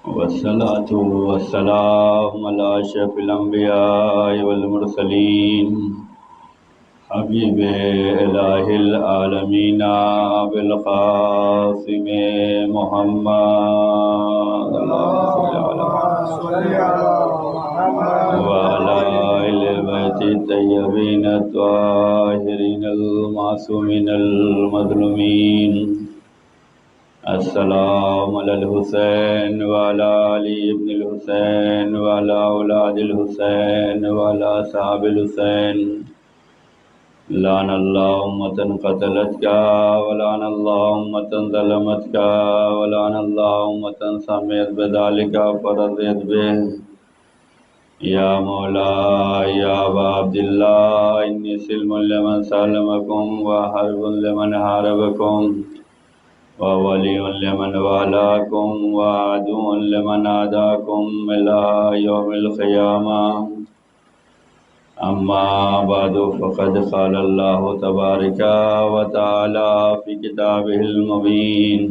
والصلاة والسلام على أشرف الأنبياء والمرسلين حبيب إله العالمين بالقاسم محمد اللهم صل على وعلى آل بيت الطيبين الطاهرين المعصومين المظلومين. السلام علی الحسین وعلی علی ابن الحسین وعلی اولاد الحسین وعلی صحاب الحسین. لعن اللہ امة قتلتک ولعن اللہ امة ظلمتک ولعن اللہ امة سمعت بذلک فرضیت به. یا مولا یا ابا عبداللہ انی سلم لمن سالمکم وحرب لمن حاربکم وولی لمن والاکم وعدو لمن عاداکم الى یوم القیامہ. اما بعد فقد قال اللہ تبارک وتعالی فی کتابہ المبین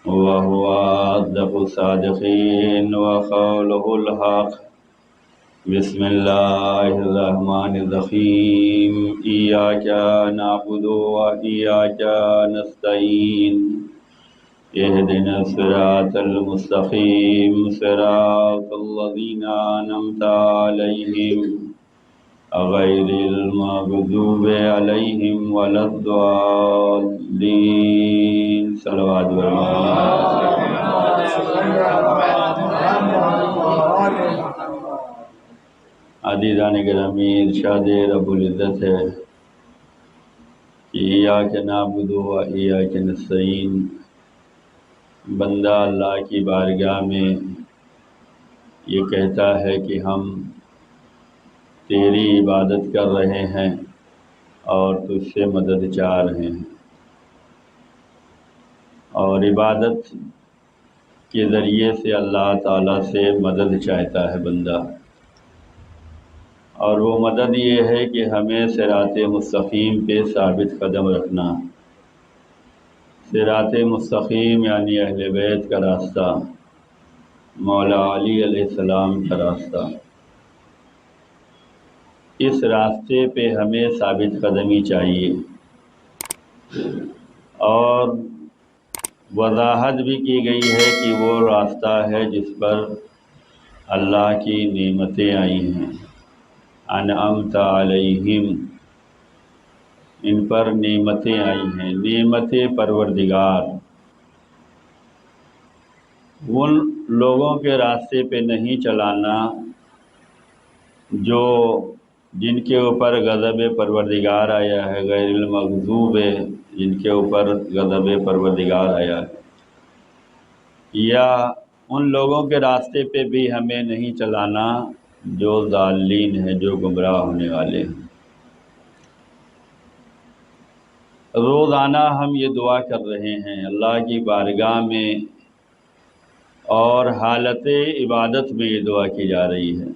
وهو اصدق الصادقین وقولہ الحق. بسم اللہ الرحمن الرحیم. ایاک نعبد وایاک نستعین. اہدنا الصراط المستقیم صراط الذین انعمت علیہم غیر المغضوب علیہم ولا الضالین. صلوات عزیزان گرامی، ارشاد رب العزت ہے کہ ایاک نعبد و ایاک نستعین. بندہ اللہ کی بارگاہ میں یہ کہتا ہے کہ ہم تیری عبادت کر رہے ہیں اور تجھ سے مدد چاہ رہے ہیں، اور عبادت کے ذریعے سے اللہ تعالیٰ سے مدد چاہتا ہے بندہ. اور وہ مدد یہ ہے کہ ہمیں صراط مستقیم پہ ثابت قدم رکھنا. صراط مستقیم یعنی اہل بیت کا راستہ، مولا علی علیہ السلام کا راستہ. اس راستے پہ ہمیں ثابت قدمی چاہیے، اور وضاحت بھی کی گئی ہے کہ وہ راستہ ہے جس پر اللہ کی نعمتیں آئی ہیں. انعمت علیہم، ان پر نعمتیں آئی ہیں، نعمت پروردگار. ان لوگوں کے راستے پہ نہیں چلانا جن کے اوپر غضب پروردگار آیا ہے، غیر المغضوب جن کے اوپر غضب پروردگار آیا ہے. یا ان لوگوں کے راستے پہ بھی ہمیں نہیں چلانا جو ضالین ہیں، جو گمراہ ہونے والے ہیں. روزانہ ہم یہ دعا کر رہے ہیں اللہ کی بارگاہ میں، اور حالت عبادت میں یہ دعا کی جا رہی ہے.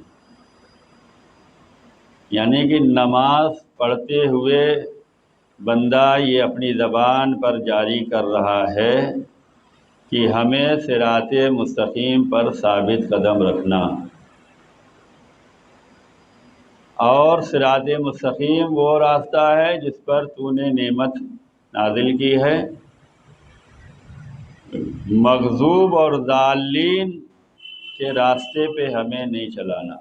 یعنی کہ نماز پڑھتے ہوئے بندہ یہ اپنی زبان پر جاری کر رہا ہے کہ ہمیں صراط مستقیم پر ثابت قدم رکھنا. اور صراط مستقیم وہ راستہ ہے جس پر تو نے نعمت نازل کی ہے. مغضوب اور ضالین کے راستے پہ ہمیں نہیں چلانا.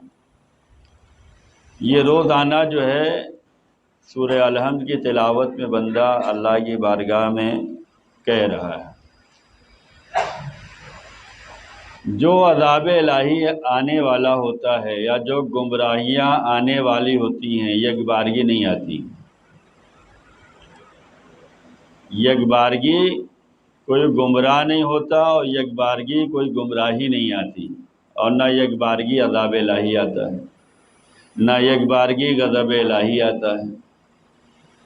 یہ روزانہ جو ہے سورہ الحمد کی تلاوت میں بندہ اللہ کی بارگاہ میں کہہ رہا ہے. جو عذاب الہی آنے والا ہوتا ہے یا جو گمراہیاں آنے والی ہوتی ہیں، یک بارگی نہیں آتی. یک بارگی کوئی گمراہ نہیں ہوتا، اور یک بارگی کوئی گمراہی نہیں آتی، اور نہ یک بارگی عذاب الہی آتا ہے، نہ یک بارگی غضب الہی آتا ہے.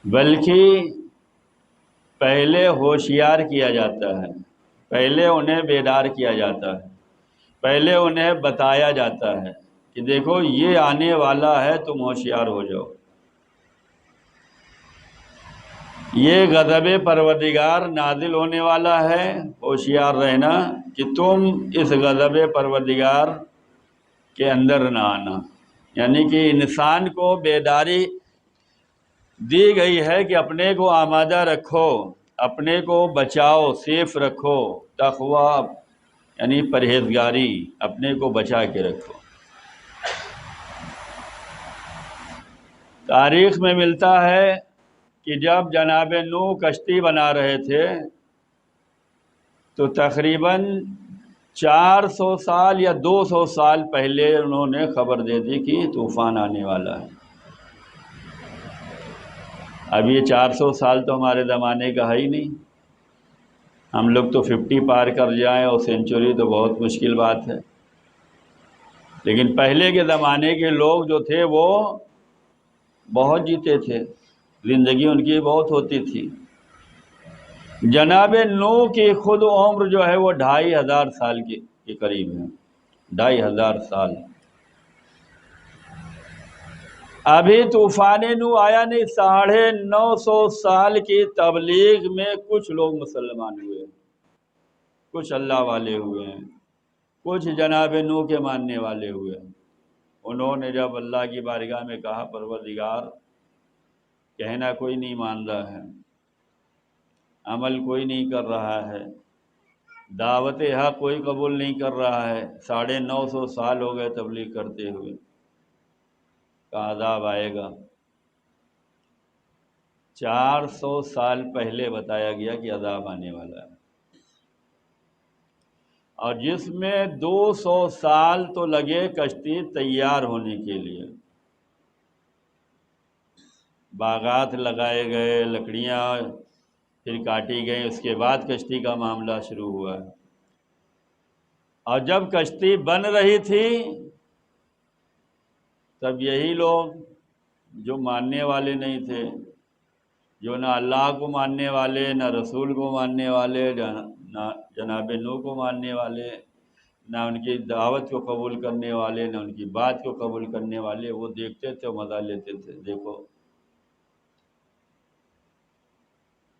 بلکہ پہلے ہوشیار کیا جاتا ہے، پہلے انہیں بیدار کیا جاتا ہے، پہلے انہیں بتایا جاتا ہے کہ دیکھو یہ آنے والا ہے، تم ہوشیار ہو جاؤ. یہ غضب پروردگار نازل ہونے والا ہے، ہوشیار رہنا کہ تم اس غضب پروردگار کے اندر نہ آنا، یعنی کہ انسان کو بیداری دی گئی ہے کہ اپنے کو آمادہ رکھو، اپنے کو بچاؤ، سیف رکھو، تقوی یعنی پرہیزگاری، اپنے کو بچا کے رکھو۔ تاریخ میں ملتا ہے کہ جب جناب نوح کشتی بنا رہے تھے تو تقریباً 400 سال یا 200 سال پہلے انہوں نے خبر دے دی کہ طوفان آنے والا ہے۔ اب یہ 400 سال تو ہمارے زمانے کا ہے ہی نہیں، ہم لوگ تو 50 پار کر جائیں اور سینچری تو بہت مشکل بات ہے، لیکن پہلے کے زمانے کے لوگ جو تھے وہ بہت جیتے تھے، زندگی ان کی بہت ہوتی تھی۔ جناب نوح کی خود عمر جو ہے وہ 2500 سال کے قریب ہے، 2500 سال۔ ابھی طوفان نوح آیا نہیں، 950 سال کی تبلیغ میں کچھ لوگ مسلمان ہوئے، کچھ اللہ والے ہوئے ہیں، کچھ جناب نوح کے ماننے والے ہوئے۔ انہوں نے جب اللہ کی بارگاہ میں کہا پروردگار، کہنا کوئی نہیں مان رہا ہے، عمل کوئی نہیں کر رہا ہے، دعوت حق کوئی قبول نہیں کر رہا ہے، 950 سال ہو گئے تبلیغ کرتے ہوئے، کا عذاب آئے گا۔ 400 سال پہلے بتایا گیا کہ عذاب آنے والا ہے، اور جس میں 200 سال تو لگے کشتی تیار ہونے کے لیے، باغات لگائے گئے، لکڑیاں پھر کاٹی گئی، اس کے بعد کشتی کا معاملہ شروع ہوا۔ اور جب کشتی بن رہی تھی تب یہی لوگ جو ماننے والے نہیں تھے، جو نہ اللہ کو ماننے والے، نہ رسول کو ماننے والے، نہ جناب نوح کو ماننے والے، نہ ان کی دعوت کو قبول کرنے والے، نہ ان کی بات کو قبول کرنے والے، وہ دیکھتے تھے اور مزہ لیتے تھے۔ دیکھو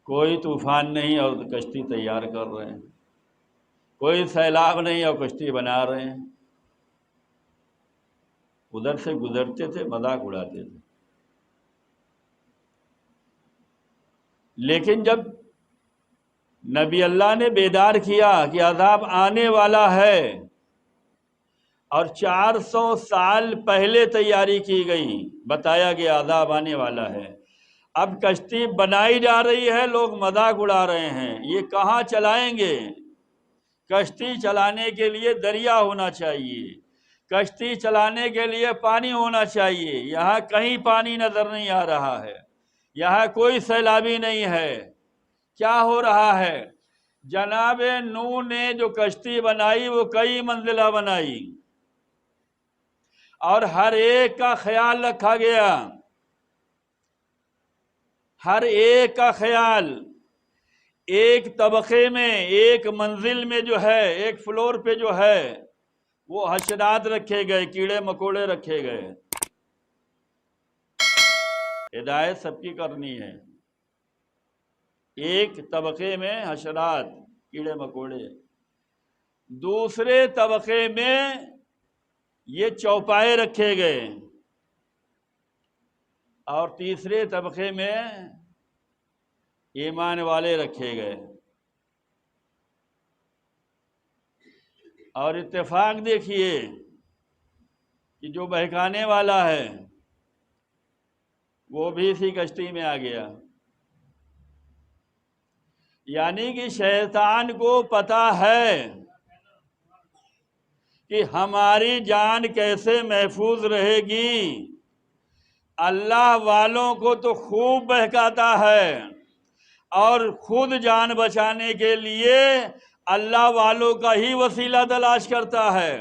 کوئی طوفان نہیں اور کشتی تیار کر رہے ہیں، کوئی سیلاب نہیں اور کشتی بنا رہے ہیں، ادھر سے گزرتے تھے، مذاق اڑاتے تھے۔ لیکن جب نبی اللہ نے بیدار کیا کہ عذاب آنے والا ہے، اور 400 سال پہلے تیاری کی گئی، بتایا گیا عذاب آنے والا ہے، اب کشتی بنائی جا رہی ہے، لوگ مذاق اڑا رہے ہیں، یہ کہاں چلائیں گے؟ کشتی چلانے کے لیے دریا ہونا چاہیے، کشتی چلانے کے لیے پانی ہونا چاہیے، یہاں کہیں پانی نظر نہیں آ رہا ہے، یہاں کوئی سیلابی نہیں ہے۔ کیا ہو رہا ہے؟ جناب نوح نے جو کشتی بنائی وہ کئی منزلہ بنائی، اور ہر ایک کا خیال رکھا گیا، ہر ایک کا خیال، ایک طبقے میں، ایک منزل میں جو ہے، ایک فلور پہ جو ہے وہ حشرات رکھے گئے، کیڑے مکوڑے رکھے گئے۔ ہدایت سب کی کرنی ہے، ایک طبقے میں حشرات، کیڑے مکوڑے، دوسرے طبقے میں یہ چوپائے رکھے گئے، اور تیسرے طبقے میں ایمان والے رکھے گئے۔ اور اتفاق دیکھیے کہ جو بہکانے والا ہے وہ بھی اسی کشتی میں آ گیا، یعنی کہ شیطان کو پتہ ہے کہ ہماری جان کیسے محفوظ رہے گی۔ اللہ والوں کو تو خوب بہکاتا ہے، اور خود جان بچانے کے لیے اللہ والوں کا ہی وسیلہ تلاش کرتا ہے۔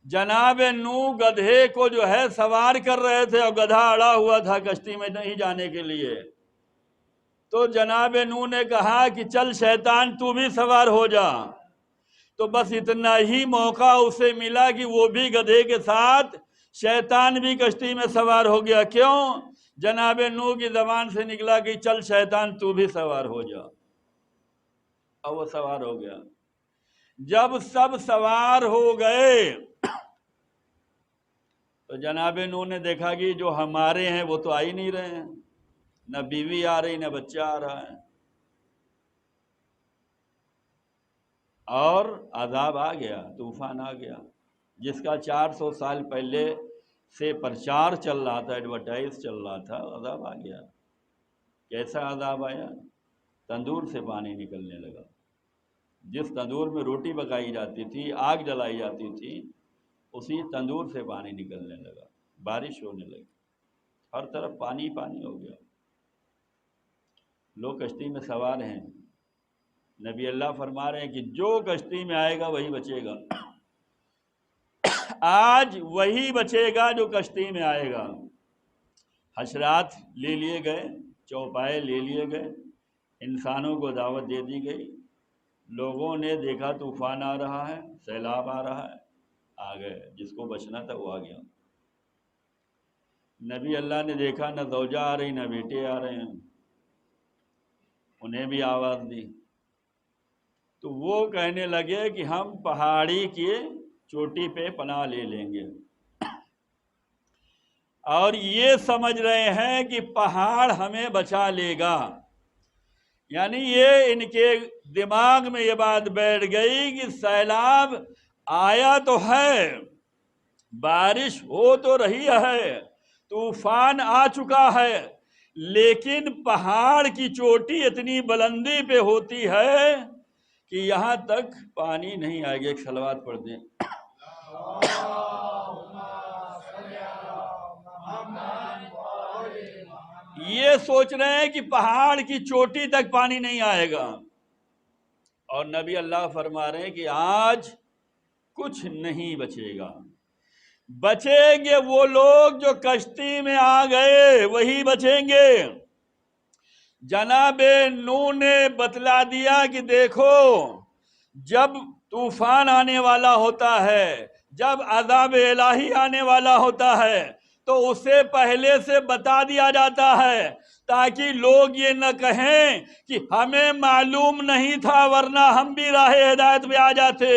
جناب نوح گدھے کو جو ہے سوار کر رہے تھے، اور گدھا اڑا ہوا تھا کشتی میں نہیں جانے کے لیے، تو جناب نوح نے کہا کہ چل شیطان تو بھی سوار ہو جا، تو بس اتنا ہی موقع اسے ملا کہ وہ بھی گدھے کے ساتھ، شیطان بھی کشتی میں سوار ہو گیا۔ کیوں؟ جناب نوح کی زبان سے نکلا کہ چل شیطان تو بھی سوار ہو جا، اور وہ سوار ہو گیا۔ جب سب سوار ہو گئے تو جناب نوح نے دیکھا کہ جو ہمارے ہیں وہ تو آ ہی نہیں رہے ہیں، نہ بیوی آ رہی نہ بچہ آ رہا ہے، اور عذاب آ گیا، طوفان آ گیا، جس کا 400 سال پہلے سے پرچار چل رہا تھا، ایڈورٹائز چل رہا تھا، عذاب آ گیا۔ کیسا عذاب آیا؟ تندور سے پانی نکلنے لگا۔ جس تندور میں روٹی پکائی جاتی تھی، آگ جلائی جاتی تھی، اسی تندور سے پانی نکلنے لگا، بارش ہونے لگی، ہر طرف پانی پانی ہو گیا۔ لوگ کشتی میں سوار ہیں، نبی اللہ فرما رہے ہیں کہ جو کشتی میں آئے گا وہی بچے گا۔ آج وہی بچے گا جو کشتی میں آئے گا۔ حشرات لے لیے گئے، چوپائے لے لیے گئے، انسانوں کو دعوت دے دی گئی، لوگوں نے دیکھا طوفان آ رہا ہے، سیلاب آ رہا ہے، آ گئے، جس کو بچنا تھا وہ آ گیا۔ نبی اللہ نے دیکھا نہ زوجہ آ رہی نہ بیٹے آ رہے ہیں، انہیں بھی آواز دی، تو وہ کہنے لگے کہ ہم پہاڑی کی چوٹی پہ پناہ لے لیں گے، اور یہ سمجھ رہے ہیں کہ پہاڑ ہمیں بچا لے گا۔ یعنی یہ ان کے دماغ میں یہ بات بیٹھ گئی کہ سیلاب آیا تو ہے، بارش ہو تو رہی ہے، طوفان آ چکا ہے، لیکن پہاڑ کی چوٹی اتنی بلندی پہ ہوتی ہے کہ یہاں تک پانی نہیں آئے گا۔ ایک صلوات پڑھ دیں۔ یہ سوچ رہے ہیں کہ پہاڑ کی چوٹی تک پانی نہیں آئے گا، اور نبی اللہ فرما رہے ہیں کہ آج کچھ نہیں بچے گا، بچیں گے وہ لوگ جو کشتی میں آ گئے، وہی بچیں گے۔ جناب نوح نے بتلا دیا کہ دیکھو، جب طوفان آنے والا ہوتا ہے، جب عذاب الہی آنے والا ہوتا ہے، تو اسے پہلے سے بتا دیا جاتا ہے، تاکہ لوگ یہ نہ کہیں کہ ہمیں معلوم نہیں تھا ورنہ ہم بھی راہ ہدایت پہ آ جاتے،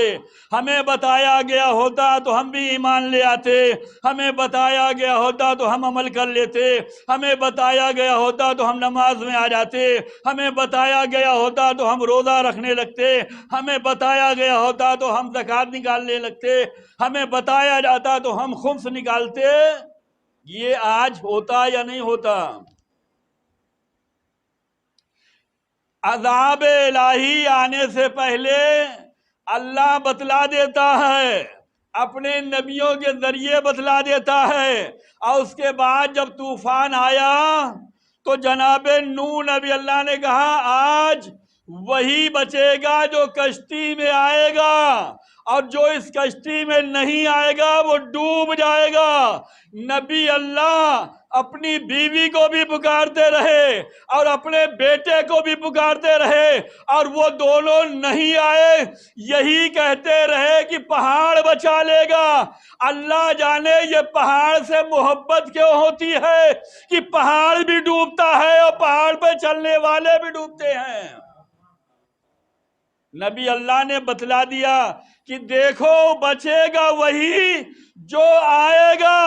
ہمیں بتایا گیا ہوتا تو ہم بھی ایمان لے آتے، ہمیں بتایا گیا ہوتا تو ہم عمل کر لیتے، ہمیں بتایا گیا ہوتا تو ہم نماز میں آ جاتے، ہمیں بتایا گیا ہوتا تو ہم روزہ رکھنے لگتے، ہمیں بتایا گیا ہوتا تو ہم زکوٰۃ نکالنے لگتے، ہمیں بتایا جاتا تو ہم خمس نکالتے۔ یہ آج ہوتا یا نہیں ہوتا؟ عذاب الہی آنے سے پہلے اللہ بتلا دیتا ہے، اپنے نبیوں کے ذریعے بتلا دیتا ہے، اور اس کے بعد جب طوفان آیا تو جناب نوح نبی اللہ نے کہا آج وہی بچے گا جو کشتی میں آئے گا، اور جو اس کشتی میں نہیں آئے گا وہ ڈوب جائے گا۔ نبی اللہ اپنی بیوی کو بھی پکارتے رہے اور اپنے بیٹے کو بھی پکارتے رہے، اور وہ دونوں نہیں آئے، یہی کہتے رہے کہ پہاڑ بچا لے گا۔ اللہ جانے یہ پہاڑ سے محبت کیوں ہوتی ہے کہ پہاڑ بھی ڈوبتا ہے اور پہاڑ پہ چلنے والے بھی ڈوبتے ہیں۔ نبی اللہ نے بتلا دیا کہ دیکھو بچے گا وہی جو آئے گا۔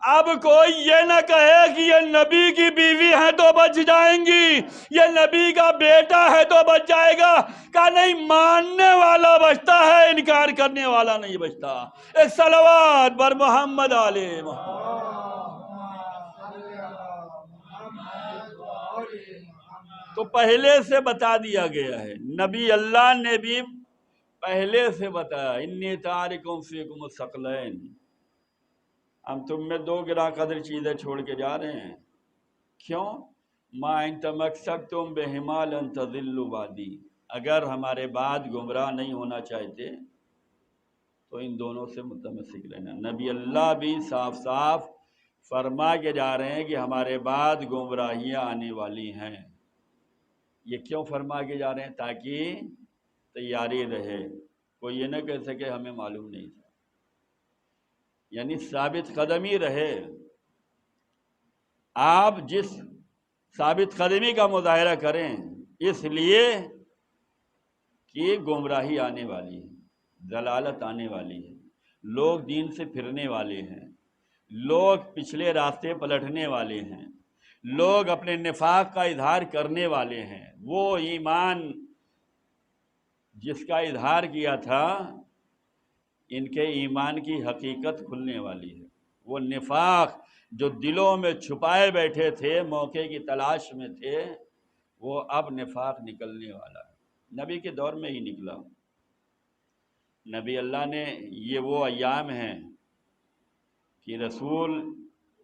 اب کوئی یہ نہ کہے کہ یہ نبی کی بیوی ہے تو بچ جائیں گی، یہ نبی کا بیٹا ہے تو بچ جائے گا، کہ نہیں، ماننے والا بچتا ہے، انکار کرنے والا نہیں بچتا۔ ایک صلوات بر محمد علیہ محمد۔ تو پہلے سے بتا دیا گیا ہے، نبی اللہ نے بھی پہلے سے بتایا، انی تارکم فیکم الثقلین، ہم تم میں دو گراں قدر چیزیں چھوڑ کے جا رہے ہیں۔ کیوں؟ ما ان تمسکتم بہما لن تضلوا بعدی، اگر ہمارے بعد گمراہ نہیں ہونا چاہتے تو ان دونوں سے متمسک رہنا۔ نبی اللہ بھی صاف صاف فرما کے جا رہے ہیں کہ ہمارے بعد گمراہیاں آنے والی ہیں۔ یہ کیوں فرما کے جا رہے ہیں؟ تاکہ تیاری رہے، کوئی یہ نہ کہہ سکے ہمیں معلوم نہیں تھا، یعنی ثابت قدمی رہے۔ آپ جس ثابت قدمی کا مظاہرہ کریں اس لیے کہ گمراہی آنے والی ہے، ضلالت آنے والی ہے، لوگ دین سے پھرنے والے ہیں، لوگ پچھلے راستے پلٹنے والے ہیں، لوگ اپنے نفاق کا اظہار کرنے والے ہیں۔ وہ ایمان جس کا اظہار کیا تھا، ان کے ایمان کی حقیقت کھلنے والی ہے۔ وہ نفاق جو دلوں میں چھپائے بیٹھے تھے، موقع کی تلاش میں تھے، وہ اب نفاق نکلنے والا ہے۔ نبی کے دور میں ہی نکلا۔ نبی اللہ نے یہ وہ ایام ہیں کہ رسول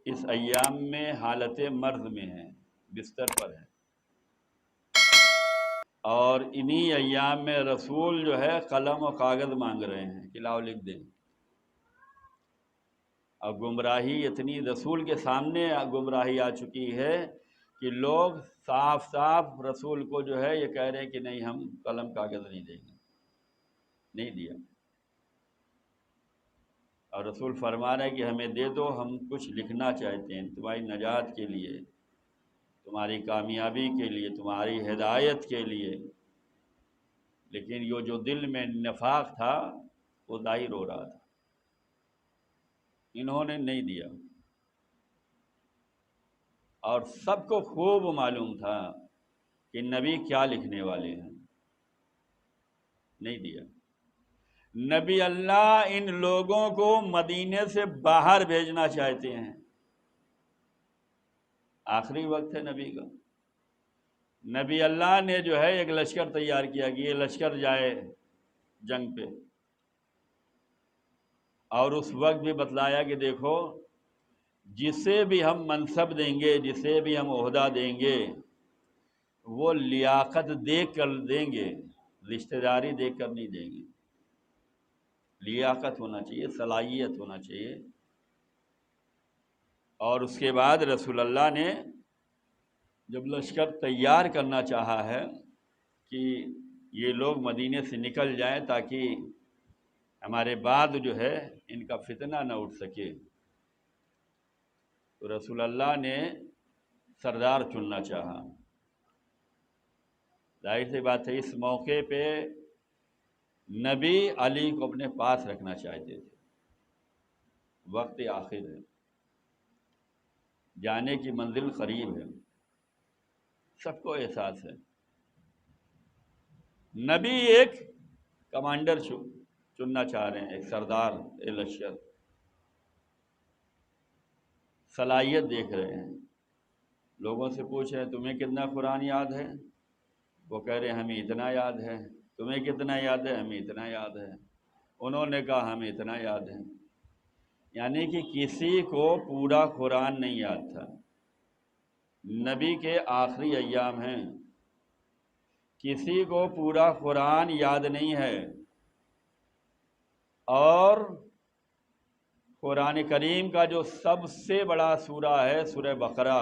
اس ایام میں حالت مرض میں ہیں، بستر پر ہیں، اور انہی ایام میں رسول جو ہے قلم و کاغذ مانگ رہے ہیں کہ لاؤ لکھ دیں۔ اور گمراہی اتنی رسول کے سامنے گمراہی آ چکی ہے کہ لوگ صاف صاف رسول کو جو ہے یہ کہہ رہے ہیں کہ نہیں، ہم قلم کاغذ نہیں دیں گے، نہیں دیا۔ اور رسول فرما رہے ہیں کہ ہمیں دے دو، ہم کچھ لکھنا چاہتے ہیں تمہاری نجات کے لیے، تمہاری کامیابی کے لیے، تمہاری ہدایت کے لیے۔ لیکن یہ جو دل میں نفاق تھا وہ ظاہر ہو رہا تھا، انہوں نے نہیں دیا۔ اور سب کو خوب معلوم تھا کہ نبی کیا لکھنے والے ہیں، نہیں دیا۔ نبی اللہ ان لوگوں کو مدینے سے باہر بھیجنا چاہتے ہیں، آخری وقت ہے نبی کا۔ نبی اللہ نے جو ہے ایک لشکر تیار کیا کہ یہ لشکر جائے جنگ پہ، اور اس وقت بھی بتلایا کہ دیکھو جسے بھی ہم منصب دیں گے، جسے بھی ہم عہدہ دیں گے، وہ لیاقت دیکھ کر دیں گے، رشتہ داری دیکھ کر نہیں دیں گے۔ لیاقت ہونا چاہیے، صلاحیت ہونا چاہیے۔ اور اس کے بعد رسول اللہ نے جب لشکر تیار کرنا چاہا ہے کہ یہ لوگ مدینے سے نکل جائیں تاکہ ہمارے بعد جو ہے ان کا فتنہ نہ اٹھ سکے، تو رسول اللہ نے سردار چننا چاہا۔ ظاہر سی بات ہے اس موقع پہ نبی علی کو اپنے پاس رکھنا چاہتے تھے، وقت آخر ہے، جانے کی منزل قریب ہے، سب کو احساس ہے۔ نبی ایک کمانڈر چننا چاہ رہے ہیں، ایک سردار لشکر، صلاحیت دیکھ رہے ہیں۔ لوگوں سے پوچھ رہے ہیں تمہیں کتنا قرآن یاد ہے؟ وہ کہہ رہے ہیں ہمیں اتنا یاد ہے۔ تمہیں کتنا یاد ہے؟ ہمیں اتنا یاد ہے۔ انہوں نے کہا ہمیں اتنا یاد ہے۔ یعنی کہ کسی کو پورا قرآن نہیں یاد تھا۔ نبی کے آخری ایام ہیں، کسی کو پورا قرآن یاد نہیں ہے۔ اور قرآن کریم کا جو سب سے بڑا سورہ ہے سورہ بقرہ،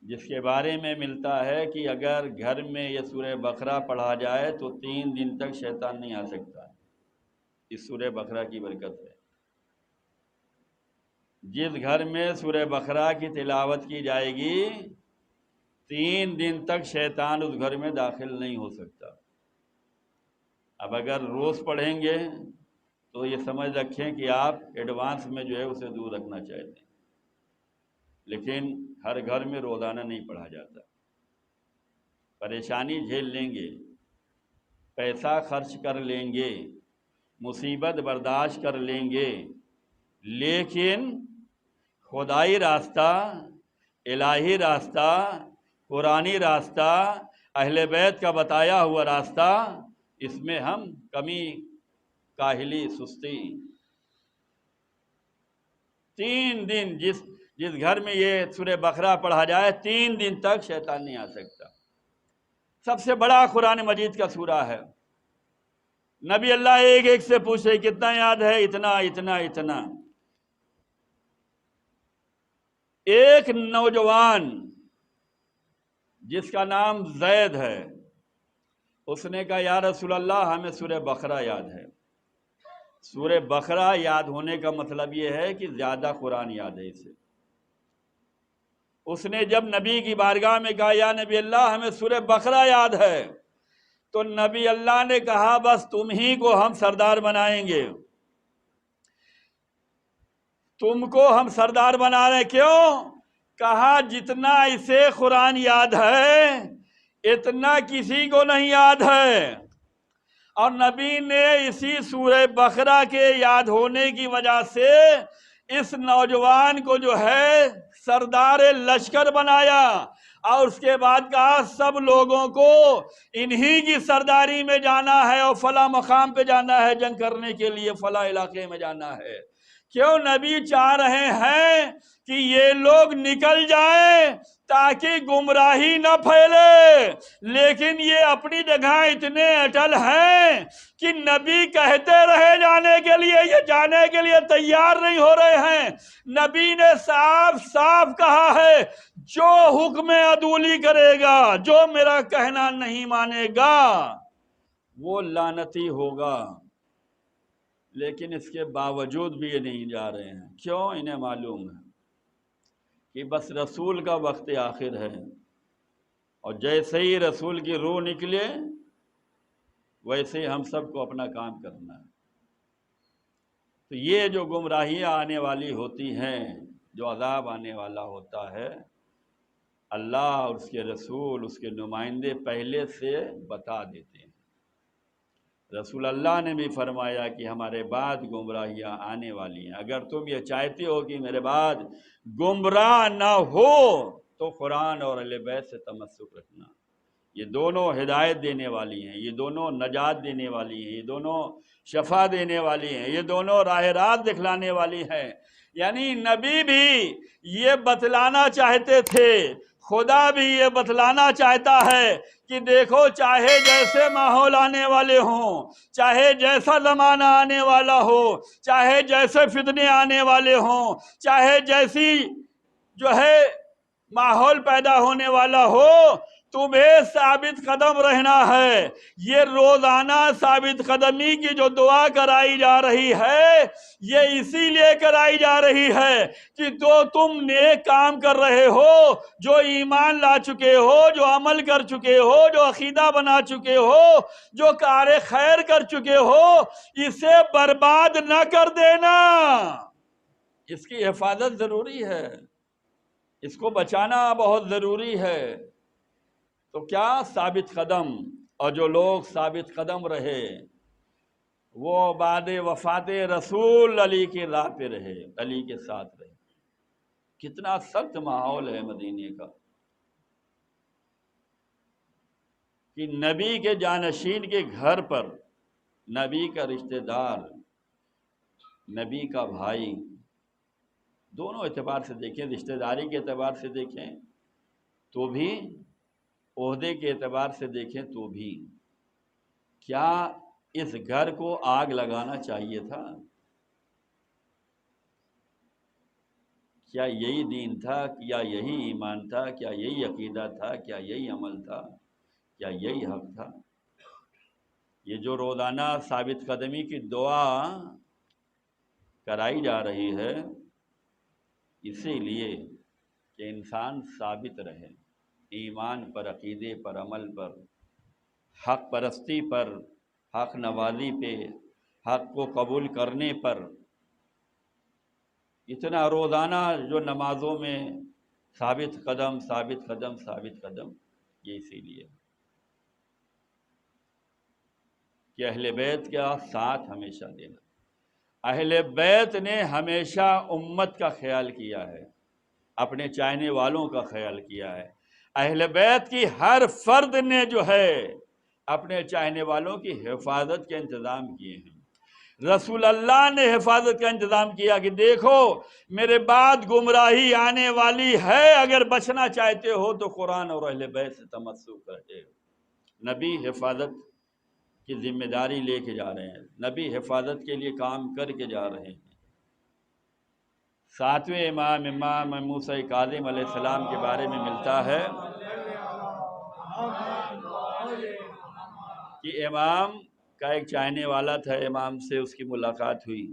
جس کے بارے میں ملتا ہے کہ اگر گھر میں یہ سورہ بقرہ پڑھا جائے تو 3 دن تک شیطان نہیں آ سکتا، اس سورہ بقرہ کی برکت ہے۔ جس گھر میں سورہ بقرہ کی تلاوت کی جائے گی 3 دن تک شیطان اس گھر میں داخل نہیں ہو سکتا۔ اب اگر روز پڑھیں گے تو یہ سمجھ رکھیں کہ آپ ایڈوانس میں جو ہے اسے دور رکھنا چاہتے ہیں، لیکن ہر گھر میں روزانہ نہیں پڑھا جاتا۔ پریشانی جھیل لیں گے، پیسہ خرچ کر لیں گے، مصیبت برداشت کر لیں گے، لیکن خدائی راستہ، الہی راستہ، قرآنی راستہ، اہل بیت کا بتایا ہوا راستہ، اس میں ہم کمی، کاہلی، سستی 3 دن جس گھر میں یہ سورہ بقرہ پڑھا جائے 3 دن تک شیطان نہیں آ سکتا۔ سب سے بڑا قرآن مجید کا سورہ ہے۔ نبی اللہ ایک ایک سے پوچھے کتنا یاد ہے؟ اتنا اتنا اتنا۔ ایک نوجوان جس کا نام زید ہے، اس نے کہا یا رسول اللہ ہمیں سورہ بقرہ یاد ہے۔ سورہ بقرہ یاد ہونے کا مطلب یہ ہے کہ زیادہ قرآن یاد ہے اسے۔ اس نے جب نبی کی بارگاہ میں کہا یا نبی اللہ ہمیں سورہ بقرہ یاد ہے، تو نبی اللہ نے کہا بس تم ہی کو ہم سردار بنائیں گے، تم کو ہم سردار بنا رہے ہیں۔ کیوں؟ کہا جتنا اسے قرآن یاد ہے اتنا کسی کو نہیں یاد ہے، اور نبی نے اسی سورہ بقرہ کے یاد ہونے کی وجہ سے اس نوجوان کو جو ہے سردار لشکر بنایا، اور اس کے بعد کہا سب لوگوں کو انہی کی سرداری میں جانا ہے اور فلاں مقام پہ جانا ہے، جنگ کرنے کے لیے فلاں علاقے میں جانا ہے۔ کیوں؟ نبی چاہ رہے ہیں کہ یہ لوگ نکل جائیں تاکہ گمراہی نہ پھیلے، لیکن یہ اپنی جگہ اتنے اٹل ہیں کہ نبی کہتے رہے جانے کے لیے، یہ جانے کے لیے تیار نہیں ہو رہے ہیں۔ نبی نے صاف صاف کہا ہے جو حکم عدولی کرے گا، جو میرا کہنا نہیں مانے گا وہ لعنتی ہوگا، لیکن اس کے باوجود بھی یہ نہیں جا رہے ہیں۔ کیوں؟ انہیں معلوم ہے کہ بس رسول کا وقت آخر ہے، اور جیسے ہی رسول کی روح نکلے ویسے ہی ہم سب کو اپنا کام کرنا ہے۔ تو یہ جو گمراہیاں آنے والی ہوتی ہیں، جو عذاب آنے والا ہوتا ہے، اللہ اور اس کے رسول، اس کے نمائندے پہلے سے بتا دیتے ہیں۔ رسول اللہ نے بھی فرمایا کہ ہمارے بعد گمراہیاں آنے والی ہیں، اگر تم یہ چاہتے ہو کہ میرے بعد گمراہ نہ ہو تو قرآن اور اہل بیت سے تمسک رکھنا۔ یہ دونوں ہدایت دینے والی ہیں، یہ دونوں نجات دینے والی ہیں، یہ دونوں شفا دینے والی ہیں، یہ دونوں راہ راست دکھلانے والی ہیں۔ یعنی نبی بھی یہ بتلانا چاہتے تھے، خدا بھی یہ بتلانا چاہتا ہے کہ دیکھو چاہے جیسے ماحول آنے والے ہوں، چاہے جیسا زمانہ آنے والا ہو، چاہے جیسے فتنے آنے والے ہوں، چاہے جیسی جو ہے ماحول پیدا ہونے والا ہو، تمہیں ثابت قدم رہنا ہے۔ یہ روزانہ ثابت قدمی کی جو دعا کرائی جا رہی ہے، یہ اسی لیے کرائی جا رہی ہے کہ جو تم نیک کام کر رہے ہو، جو ایمان لا چکے ہو، جو عمل کر چکے ہو، جو عقیدہ بنا چکے ہو، جو کار خیر کر چکے ہو، اسے برباد نہ کر دینا۔ اس کی حفاظت ضروری ہے، اس کو بچانا بہت ضروری ہے۔ تو کیا؟ ثابت قدم، اور جو لوگ ثابت قدم رہے وہ بعد وفات رسول علی کی راہ پہ رہے، علی کے ساتھ رہے۔ کتنا سخت ماحول ہے مدینے کا کہ نبی کے جانشین کے گھر پر نبی کا رشتہ دار، نبی کا بھائی، دونوں اعتبار سے دیکھیں، رشتہ داری کے اعتبار سے دیکھیں تو بھی، عہدے کے اعتبار سے دیکھیں تو بھی، کیا اس گھر کو آگ لگانا چاہیے تھا؟ کیا یہی دین تھا؟ کیا یہی ایمان تھا؟ کیا یہی عقیدہ تھا؟ کیا یہی عمل تھا؟ کیا یہی حق تھا؟ یہ جو روزانہ ثابت قدمی کی دعا کرائی جا رہی ہے، اسی لیے کہ انسان ثابت رہے ایمان پر، عقیدے پر، عمل پر، حق پرستی پر، حق نوازی پہ، حق کو قبول کرنے پر۔ اتنا روزانہ جو نمازوں میں ثابت قدم، ثابت قدم، ثابت قدم، یہ اسی لیے کہ اہل بیت کا ساتھ ہمیشہ دینا۔ اہل بیت نے ہمیشہ امت کا خیال کیا ہے، اپنے چاہنے والوں کا خیال کیا ہے۔ اہل بیت کی ہر فرد نے جو ہے اپنے چاہنے والوں کی حفاظت کے انتظام کیے ہیں۔ رسول اللہ نے حفاظت کا انتظام کیا کہ دیکھو میرے بعد گمراہی آنے والی ہے، اگر بچنا چاہتے ہو تو قرآن اور اہل بیت سے تمسک کرے۔ نبی حفاظت کی ذمہ داری لے کے جا رہے ہیں، نبی حفاظت کے لیے کام کر کے جا رہے ہیں۔ ساتویں امام موسیٰ کاظم علیہ السلام کے بارے میں ملتا ہے کہ امام کا ایک چاہنے والا تھا، امام سے اس کی ملاقات ہوئی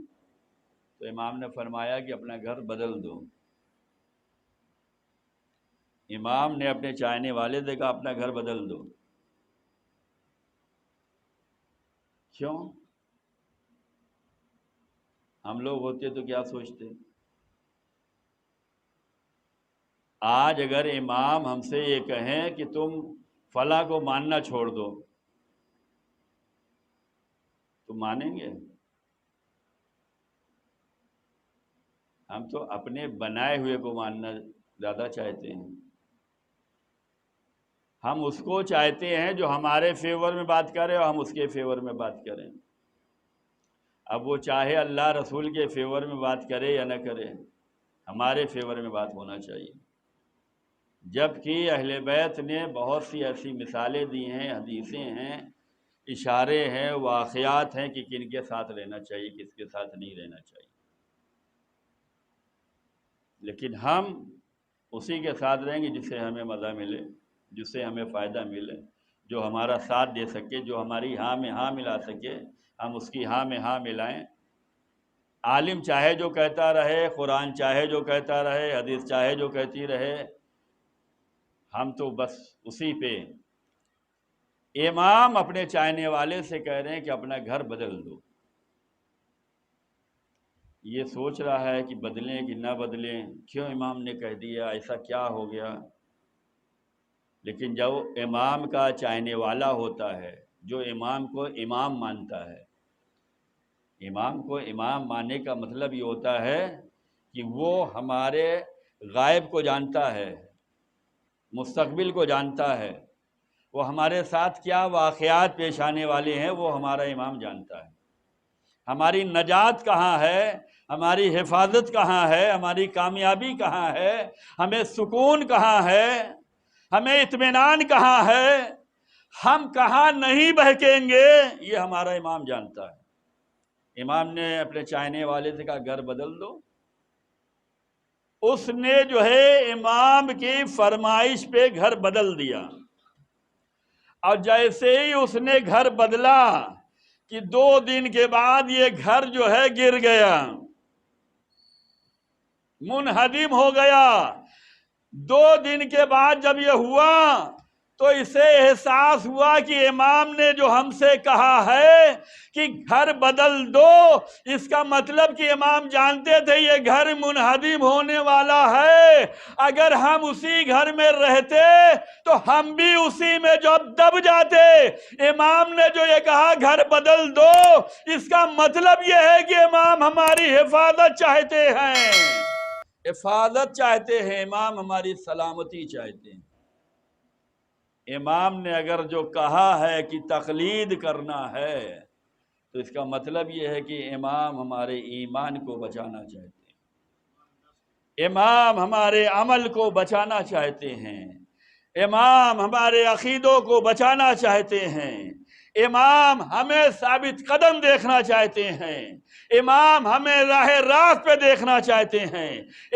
تو امام نے فرمایا کہ اپنا گھر بدل دو۔ امام نے اپنے چاہنے والے سے کہا اپنا گھر بدل دو. کیوں؟ ہم لوگ ہوتے تو کیا سوچتے؟ آج اگر امام ہم سے یہ کہیں کہ تم فلاں کو ماننا چھوڑ دو تو مانیں گے؟ ہم تو اپنے بنائے ہوئے کو ماننا زیادہ چاہتے ہیں. ہم اس کو چاہتے ہیں جو ہمارے فیور میں بات کرے اور ہم اس کے فیور میں بات کریں. اب وہ چاہے اللہ رسول کے فیور میں بات کرے یا نہ کرے، ہمارے فیور میں بات ہونا چاہیے. جبکہ اہل بیت نے بہت سی ایسی مثالیں دی ہیں، حدیثیں ہیں، اشارے ہیں، واقعات ہیں کہ کن کے ساتھ رہنا چاہیے، کس کے ساتھ نہیں رہنا چاہیے. لیکن ہم اسی کے ساتھ رہیں گے جس سے ہمیں مزہ ملے، جس سے ہمیں فائدہ ملے، جو ہمارا ساتھ دے سکے، جو ہماری ہاں میں ہاں ملا سکے، ہم اس کی ہاں میں ہاں ملائیں. عالم چاہے جو کہتا رہے، قرآن چاہے جو کہتا رہے، حدیث چاہے جو کہتی رہے، ہم تو بس اسی پہ. امام اپنے چاہنے والے سے کہہ رہے ہیں کہ اپنا گھر بدل دو. یہ سوچ رہا ہے کہ بدلیں کہ نہ بدلیں، کیوں امام نے کہہ دیا، ایسا کیا ہو گیا. لیکن جب امام کا چاہنے والا ہوتا ہے، جو امام کو امام مانتا ہے، امام کو امام ماننے کا مطلب یہ ہوتا ہے کہ وہ ہمارے غائب کو جانتا ہے، مستقبل کو جانتا ہے، وہ ہمارے ساتھ کیا واقعات پیش آنے والے ہیں وہ ہمارا امام جانتا ہے. ہماری نجات کہاں ہے، ہماری حفاظت کہاں ہے، ہماری کامیابی کہاں ہے، ہمیں سکون کہاں ہے، ہمیں اطمینان کہاں ہے، ہم کہاں نہیں بہکیں گے، یہ ہمارا امام جانتا ہے. امام نے اپنے چاہنے والے سے کہا گھر بدل دو. اس نے جو ہے امام کی فرمائش پہ گھر بدل دیا. اور جیسے ہی اس نے گھر بدلا کہ 2 دن کے بعد یہ گھر جو ہے گر گیا، منہدم ہو گیا. 2 دن کے بعد جب یہ ہوا تو اسے احساس ہوا کہ امام نے جو ہم سے کہا ہے کہ گھر بدل دو، اس کا مطلب کہ امام جانتے تھے یہ گھر منہدم ہونے والا ہے. اگر ہم اسی گھر میں رہتے تو ہم بھی اسی میں جو دب جاتے. امام نے جو یہ کہا گھر بدل دو، اس کا مطلب یہ ہے کہ امام ہماری حفاظت چاہتے ہیں، حفاظت چاہتے ہیں، امام ہماری سلامتی چاہتے ہیں. امام نے اگر جو کہا ہے کہ تقلید کرنا ہے تو اس کا مطلب یہ ہے کہ امام ہمارے ایمان کو بچانا چاہتے ہیں، امام ہمارے عمل کو بچانا چاہتے ہیں، امام ہمارے عقیدوں کو بچانا چاہتے ہیں، امام ہمیں ثابت قدم دیکھنا چاہتے ہیں، امام ہمیں راہ راست پہ دیکھنا چاہتے ہیں،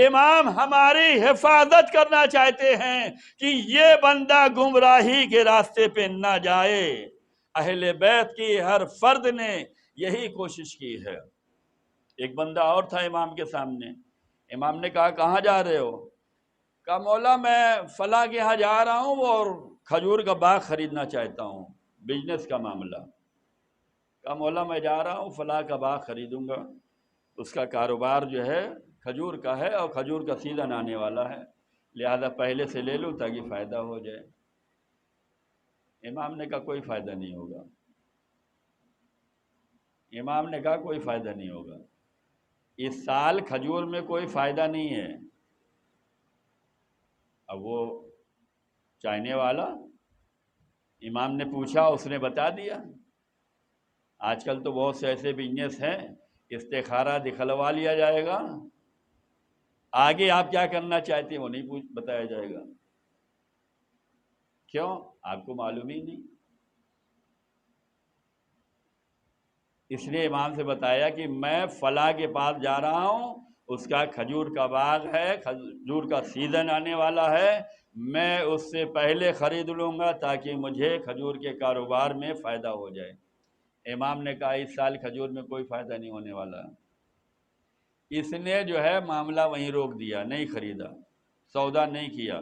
امام ہماری حفاظت کرنا چاہتے ہیں کہ یہ بندہ گمراہی کے راستے پہ نہ جائے. اہل بیت کی ہر فرد نے یہی کوشش کی ہے. ایک بندہ اور تھا امام کے سامنے. امام نے کہا کہاں جا رہے ہو؟ کہا مولا میں فلاں کے یہاں جا رہا ہوں اور کھجور کا باغ خریدنا چاہتا ہوں، بزنس کا معاملہ. کہا مولا میں جا رہا ہوں فلاں کا باغ خریدوں گا، اس کا کاروبار جو ہے کھجور کا ہے اور کھجور کا سیزن آنے والا ہے، لہذا پہلے سے لے لوں تاکہ فائدہ ہو جائے. امام نے کہا کوئی فائدہ نہیں ہوگا. امام نے کہا کوئی فائدہ نہیں ہوگا، اس سال کھجور میں کوئی فائدہ نہیں ہے. اب وہ چاہنے والا امام نے پوچھا، اس نے بتا دیا. آج کل تو بہت سے ایسے بزنس ہیں، استخارہ دکھلوا لیا جائے گا، آگے آپ کیا کرنا چاہتے ہیں وہ نہیں بتایا جائے گا. کیوں؟ آپ کو معلوم ہی نہیں. اس لیے امام سے بتایا کہ میں فلاں کے پاس جا رہا ہوں، اس کا کھجور کا باغ ہے، کھجور کا سیزن آنے والا ہے، میں اس سے پہلے خرید لوں گا تاکہ مجھے کھجور کے کاروبار میں فائدہ ہو جائے. امام نے کہا اس سال کھجور میں کوئی فائدہ نہیں ہونے والا. اس نے جو ہے معاملہ وہیں روک دیا، نہیں خریدا، سودا نہیں کیا.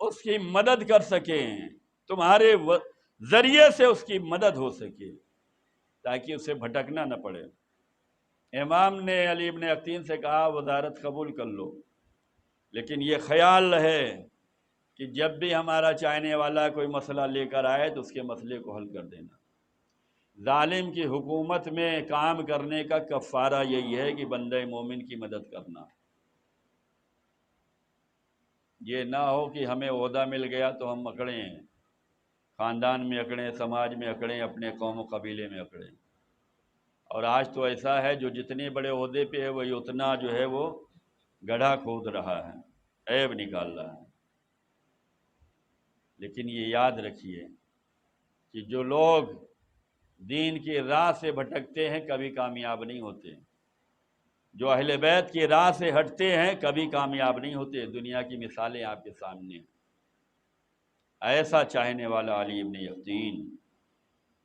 اس کی مدد کر سکیں، تمہارے ذریعے سے اس کی مدد ہو سکے، تاکہ اسے بھٹکنا نہ پڑے۔ امام نے علی ابن یقین سے کہا وزارت قبول کر لو، لیکن یہ خیال رہے کہ جب بھی ہمارا چاہنے والا کوئی مسئلہ لے کر آئے تو اس کے مسئلے کو حل کر دینا۔ ظالم کی حکومت میں کام کرنے کا کفارہ یہی ہے کہ بندہ مومن کی مدد کرنا۔ یہ نہ ہو کہ ہمیں عہدہ مل گیا تو ہم اکڑیں، خاندان میں اکڑیں، سماج میں اکڑیں، اپنے قوم و قبیلے میں اکڑیں۔ اور آج تو ایسا ہے جو جتنے بڑے عہدے پہ ہے وہی اتنا جو ہے وہ گڑھا کھود رہا ہے، عیب نکال رہا ہے۔ لیکن یہ یاد رکھیے کہ جو لوگ دین کی راہ سے بھٹکتے ہیں کبھی کامیاب نہیں ہوتے، جو اہل بیت کی راہ سے ہٹتے ہیں کبھی کامیاب نہیں ہوتے۔ دنیا کی مثالیں آپ کے سامنے ہیں۔ ایسا چاہنے والا علی ابن یقین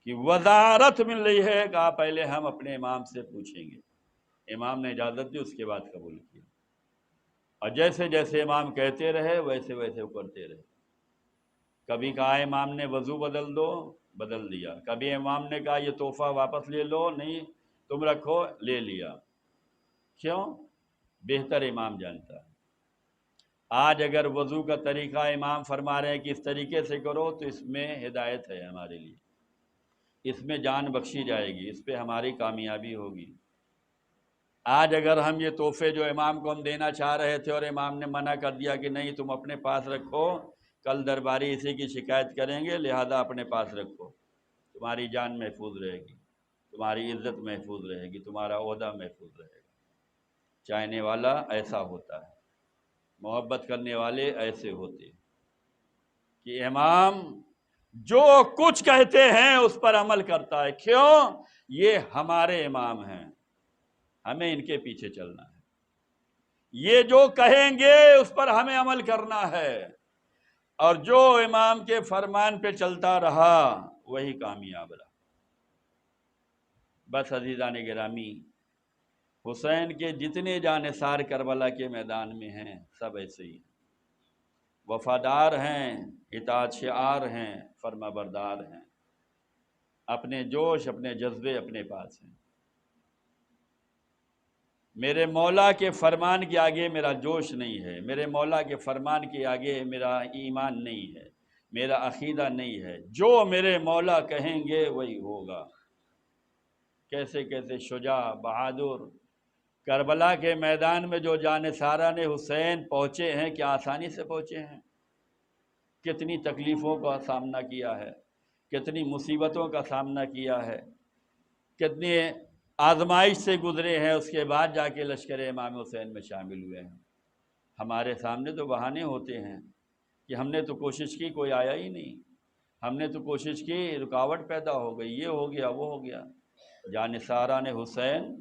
کہ وزارت مل رہی ہے، کہا پہلے ہم اپنے امام سے پوچھیں گے۔ امام نے اجازت دی، اس کے بعد قبول کیا، اور جیسے جیسے امام کہتے رہے ویسے ویسے وہ کرتے رہے۔ کبھی کہا امام نے وضو بدل دو، بدل دیا۔ کبھی امام نے کہا یہ تحفہ واپس لے لو، نہیں تم رکھو، لے لیا۔ کیوں؟ بہتر امام جانتا ہے۔ آج اگر وضو کا طریقہ امام فرما رہے ہیں کہ اس طریقے سے کرو تو اس میں ہدایت ہے ہمارے لیے، اس میں جان بخشی جائے گی، اس پہ ہماری کامیابی ہوگی۔ آج اگر ہم یہ تحفے جو امام کو ہم دینا چاہ رہے تھے اور امام نے منع کر دیا کہ نہیں تم اپنے پاس رکھو، کل درباری اسی کی شکایت کریں گے، لہذا اپنے پاس رکھو، تمہاری جان محفوظ رہے گی، تمہاری عزت محفوظ رہے گی، تمہارا عہدہ محفوظ رہے گا۔ چاہنے والا ایسا ہوتا ہے، محبت کرنے والے ایسے ہوتے کہ امام جو کچھ کہتے ہیں اس پر عمل کرتا ہے۔ کیوں؟ یہ ہمارے امام ہیں، ہمیں ان کے پیچھے چلنا ہے، یہ جو کہیں گے اس پر ہمیں عمل کرنا ہے، اور جو امام کے فرمان پہ چلتا رہا وہی کامیاب رہا۔ بس عزیزان گرامی، حسین کے جتنے جانثار کربلا کے میدان میں ہیں سب ایسے ہی ہیں، وفادار ہیں، اطاعت شعار ہیں، فرما بردار ہیں، اپنے جوش اپنے جذبے اپنے پاس ہیں۔ میرے مولا کے فرمان کے آگے میرا جوش نہیں ہے، میرے مولا کے فرمان کے آگے میرا ایمان نہیں ہے، میرا عقیدہ نہیں ہے، جو میرے مولا کہیں گے وہی ہوگا۔ کیسے کیسے شجاع بہادر کربلا کے میدان میں جو جانثاران حسین پہنچے ہیں، کیا آسانی سے پہنچے ہیں؟ کتنی تکلیفوں کا سامنا کیا ہے، کتنی مصیبتوں کا سامنا کیا ہے، کتنی آزمائش سے گزرے ہیں، اس کے بعد جا کے لشکر امام حسین میں شامل ہوئے ہیں۔ ہمارے سامنے تو بہانے ہوتے ہیں کہ ہم نے تو کوشش کی کوئی آیا ہی نہیں، ہم نے تو کوشش کی رکاوٹ پیدا ہو گئی، یہ ہو گیا وہ ہو گیا۔ جانثاران حسین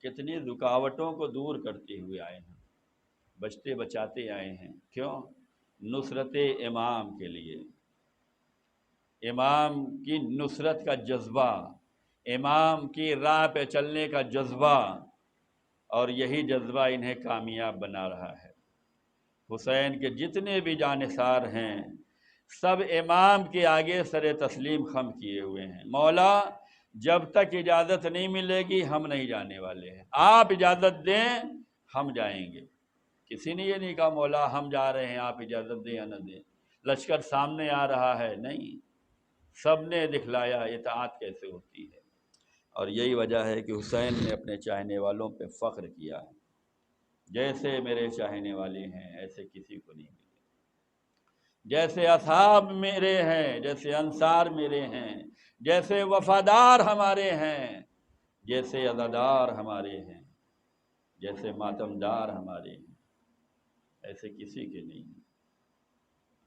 کتنی رکاوٹوں کو دور کرتے ہوئے آئے ہیں، بچتے بچاتے آئے ہیں۔ کیوں؟ نصرت امام کے لیے، امام کی نصرت کا جذبہ، امام کی راہ پہ چلنے کا جذبہ، اور یہی جذبہ انہیں کامیاب بنا رہا ہے۔ حسین کے جتنے بھی جانثار ہیں سب امام کے آگے سر تسلیم خم کیے ہوئے ہیں۔ مولا جب تک اجازت نہیں ملے گی ہم نہیں جانے والے ہیں، آپ اجازت دیں ہم جائیں گے۔ کسی نے یہ نہیں کہا مولا ہم جا رہے ہیں آپ اجازت دیں یا نہ دیں، لشکر سامنے آ رہا ہے، نہیں، سب نے دکھلایا اطاعت کیسے ہوتی ہے۔ اور یہی وجہ ہے کہ حسین نے اپنے چاہنے والوں پہ فخر کیا ہے، جیسے میرے چاہنے والے ہیں ایسے کسی کو نہیں ملے، جیسے اصحاب میرے ہیں، جیسے انصار میرے ہیں، جیسے وفادار ہمارے ہیں، جیسے عزادار ہمارے ہیں، جیسے ماتمدار ہمارے ہیں، ایسے کسی کے نہیں۔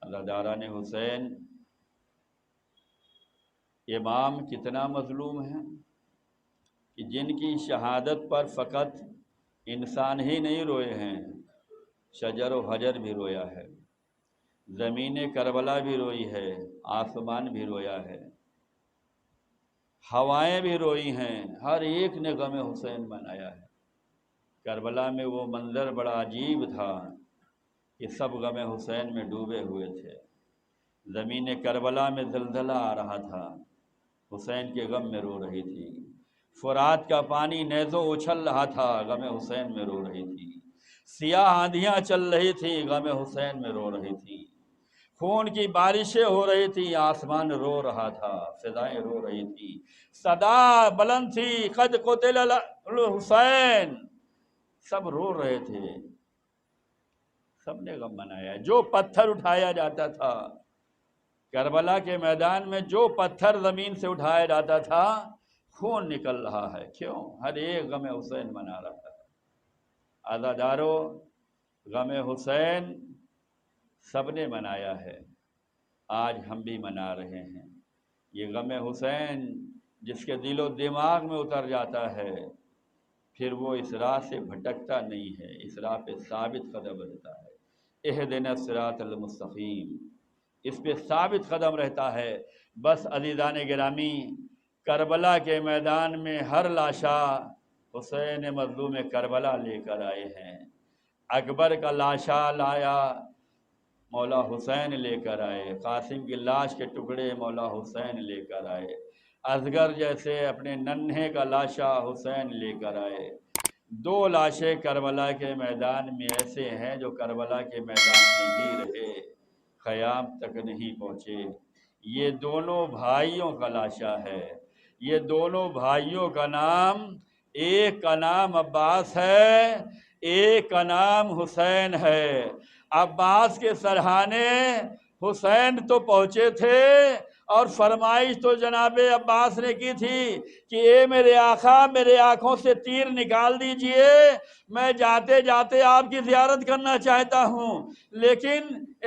عزاداران حسین، امام کتنا مظلوم ہے کہ جن کی شہادت پر فقط انسان ہی نہیں روئے ہیں، شجر و حجر بھی رویا ہے، زمین کربلا بھی روئی ہے، آسمان بھی رویا ہے، ہوائیں بھی روئی ہیں، ہر ایک نے غم حسین منایا ہے۔ کربلا میں وہ منظر بڑا عجیب تھا یہ سب غم حسین میں ڈوبے ہوئے تھے۔ زمین کربلا میں زلزلہ آ رہا تھا، حسین کے غم میں رو رہی تھی۔ فرات کا پانی نیزوں اچھل رہا تھا، غم حسین میں رو رہی تھی۔ سیاہ آندھیاں چل رہی تھی، غم حسین میں رو رہی تھی۔ خون کی بارشیں ہو رہی تھی، آسمان رو رہا تھا، فضائیں رو رہی تھی۔ صدا بلند تھی، قد قتل الحسین، سب رو رہے تھے، سب نے غم منایا۔ جو پتھر اٹھایا جاتا تھا کربلا کے میدان میں، جو پتھر زمین سے اٹھایا جاتا تھا، خون نکل رہا ہے۔ کیوں؟ ہر ایک غم حسین منا رہا ہے۔ عزادارو، غم حسین سب نے منایا ہے، آج ہم بھی منا رہے ہیں۔ یہ غم حسین جس کے دل و دماغ میں اتر جاتا ہے، پھر وہ اس راہ سے بھٹکتا نہیں ہے، اس راہ پہ ثابت قدم رہتا ہے۔ اہدنا الصراط المستقیم، اس پہ ثابت قدم رہتا ہے۔ بس عزیزان گرامی، کربلا کے میدان میں ہر لاشا حسین مظلوم کربلا لے کر آئے ہیں۔ اکبر کا لاشا لایا، مولا حسین لے کر آئے۔ قاسم کی لاش کے ٹکڑے مولا حسین لے کر آئے۔ اصغر جیسے اپنے ننھے کا لاشا حسین لے کر آئے۔ دو لاشیں کربلا کے میدان میں ایسے ہیں جو کربلا کے میدان میں ہی رہے، قیام تک نہیں پہنچے۔ یہ دونوں بھائیوں کا لاشا ہے۔ یہ دونوں بھائیوں کا نام، ایک کا نام عباس ہے، ایک کا نام حسین ہے۔ عباس کے سرہانے حسین تو پہنچے تھے، اور فرمائش تو جناب عباس نے کی تھی کہ اے میرے آقا، میرے آنکھوں سے تیر نکال دیجئے، میں جاتے جاتے آپ کی زیارت کرنا چاہتا ہوں۔ لیکن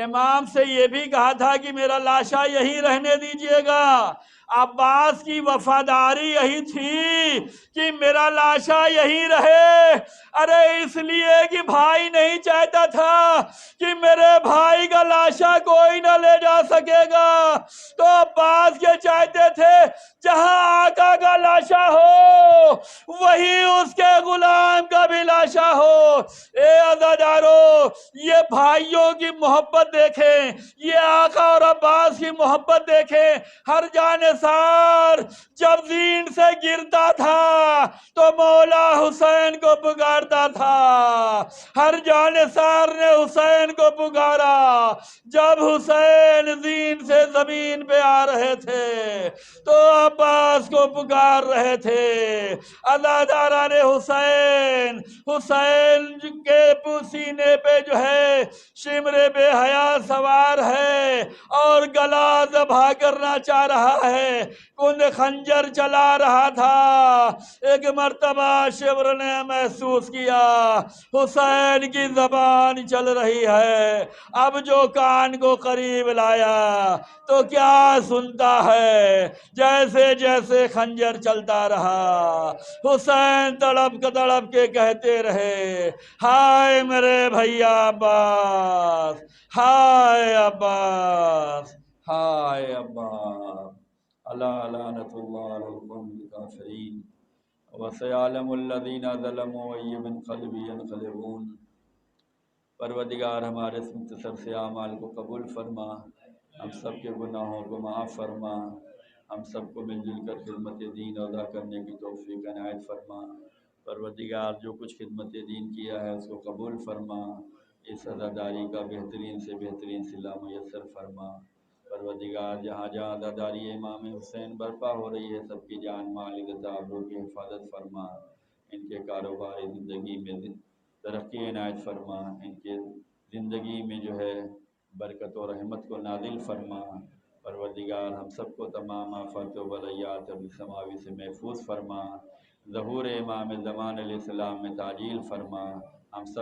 امام سے یہ بھی کہا تھا کہ میرا لاشا یہی رہنے دیجئے گا۔ عباس کی وفاداری یہی تھی کہ میرا لاشا یہی رہے۔ ارے اس لیے کہ بھائی نہیں چاہتا تھا کہ میرے بھائی کا لاشا کوئی نہ لے جا سکے گا، تو عباس کے چاہتے تھے جہاں آقا کا لاشا ہو وہی اس کے غلام کا بھی لاشا ہو۔ اے عزادارو، یہ بھائیوں کی محبت دیکھیں، یہ آقا اور عباس کی محبت دیکھیں۔ ہر جانثار جب زین سے گرتا تھا تو مولا حسین کو پکارتا تھا، ہر جانثار نے حسین کو پکارا۔ جب حسین زین سے زمین پہ آ رہے تھے تو عباس کو پکار رہے تھے۔ عزاداران حسین، حسین کے سینے پہ جو ہے شمر بے حیا سوار ہے اور گلا ذبح کرنا چاہ رہا ہے، کند خنجر چلا رہا تھا۔ ایک مرتبہ شمر نے محسوس کیا حسین کی زبان چل رہی ہے۔ اب جو کان کو قریب لایا تو کیا سنتا ہے؟ جیسے جیسے خنجر چلتا رہا، حسین تڑپ کے کہتے رہے، ہائے میرے بھیا عباس، ہائے عباس، ہائے عباس، الا لعنت اللہ علی القوم الکافرین وسيعلم الذین ظلموا أي منقلب ينقلبون۔ پروردگار ہمارے اس مختصر سے اعمال کو قبول فرما، ہم سب کے گناہوں کو معاف فرما، ہم سب کو مل جل کر خدمت دین ادا کرنے کی توفیق عنایت فرما۔ پروردگار جو کچھ خدمت دین کیا ہے اس کو قبول فرما، اس عزاداری کا بہترین سے بہترین صلہ میسر فرما۔ پروردگار جہاں جہاں عزاداری امام حسین برپا ہو رہی ہے، سب کی جان مال عزت آبرو کی حفاظت فرما، ان کے کاروباری زندگی میں ترقی عنایت فرما، ان کے زندگی میں جو ہے برکت و رحمت کو نازل فرما۔ پروردگار ہم سب کو تمام آفات و بلیات ابی سماوی سے محفوظ فرما، ظہور امام زمان علیہ السلام میں تعجیل فرما۔ ہم سب